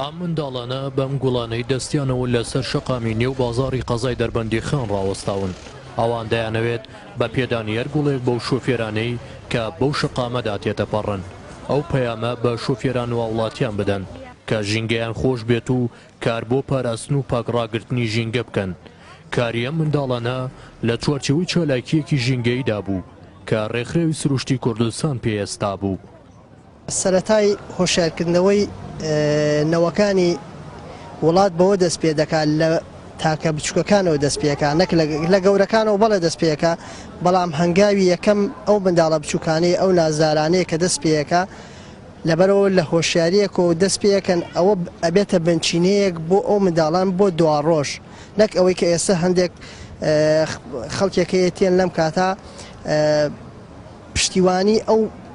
ئەم منداڵانە بەم گوڵانەی دەستیانەوە لەسەر شەقامی نێو بازاڕی قەزای دەربەندی خان ڕاوەستاون. ئەوان دەیانەوێت بە پێدانیەر گوڵێک بەو شۆفێرانەی کە بەو شەقامەدا تێتەپەڕن ئەو پەیامە بە شۆفێران و وڵاتیان بدەن کە ژینگەیان خۆش بێت و کار بۆ پاراستن و پاکڕاگرتنی ژینگە بکەن. کاریە منداڵانە لە چوارچەوەی چالاکیەکی ژینگەییدا بوو کە ڕێکخراوی سروشتی کوردستان پێویستا بوو. سەرەتای هۆشیارکردنەوەی نەوەکانی وڵات بەوە دەست پێ دەکات لە تاکە بچووکەکانەوە دەست پێەکە نەک لە گەورەکانەوە بەڵێ دەست پێەکە، بەڵام هەنگاوی یەکەم ئەو منداڵە بچووکانەی ئەو نازدارانەیە کە دەست پێەکە لەبەرەوە لە هۆشیاریەکەوە دەست پێەکەن ئەوە ئەبێتە بنچینەیەک بۆ ئەو منداڵان بۆ دوا ڕۆژ، نەک ئەوەی کە ئێستا هەندێک خەڵکێکەیە تێن لەم کاتا پشتیوانی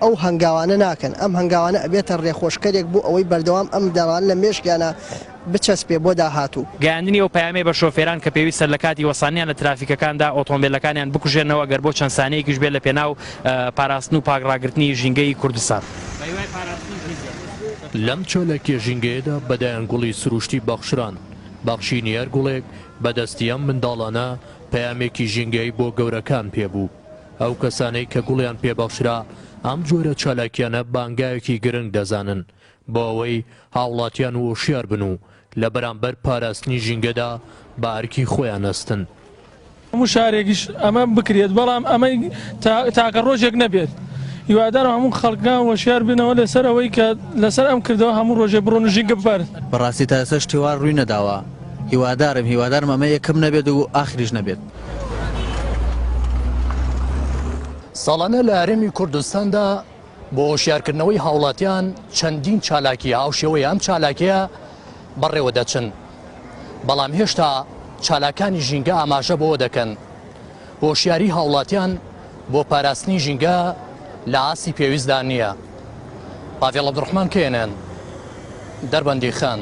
ئەو هەنگاوانە ناکەن. ئەم هەنگاوانە ئەبێتە ڕێخۆشکەرێک بۆ ئەوەی بەردەوام ئەم منداڵان لە مێشکیانە بچەسپێ بۆ داهاتوو. گەیاندنی ئەو پەیامەی بە شۆفێران کە پێویستە لە کاتی وەسانیان لە ترافیکەکاندا ئۆتۆمبیلەکانیان بکوژێنەوە گەر بۆ چەند سانەیەکیش بێت لە پێناو پاراستن و پاکڕاگرتنی ژینگەی کوردستان. لەم چۆلەکێ ژینگەیەدا بەدایان گوڵی سروشتی بەخشران بەخشینیەر گوڵێک بەدەستیەم منداڵانە پەیامێکی ژینگەی بۆ گەورەکان پێبوو. ئەو کەسانەی کە گوڵیان پێبەخشرا ئەم جۆرە چالاکیانە بانگایەکی گرنگ دەزانن بۆ ئەوەی هاوڵاتیان وشیار بن و لە بەرامبەر پاراستنی ژینگەدا بە ئەرکی خۆیان ئەستن. هەموو شارێکیش ئەمە بکرێت، بەڵام ئەمەی تاکە ڕۆژێک نەبێت. هیوادارم هەموو خەڵکان وەشیار بنەوە لەسەر ئەوەی کە لەسەر ئەم کردەوە هەموو ڕۆژێ بڕۆن ژینگە ببارن. بەڕاستی تا ئێستا شتێوار ڕووی نەداوە. هیوادارم ئەمە یەکەم نەبێت و ئاخریش نەبێت. ساڵانە لە هەرێمی کوردستاندا بۆ هۆشیارکردنەوەی هاوڵاتیان چەندین چالاکی ئاو شێوەی ئەم چالاکیە بەڕێوە دەچن، بەڵام هێشتا چالاکانی ژینگە ئاماژە بۆ دەکەن هۆشیاری هاوڵاتیان بۆ پاراستنی ژینگە لە ئاسی پێویستدا نییە. پاڤێڵ عەبدوڕەحمان کێنن، دەربەندی خان.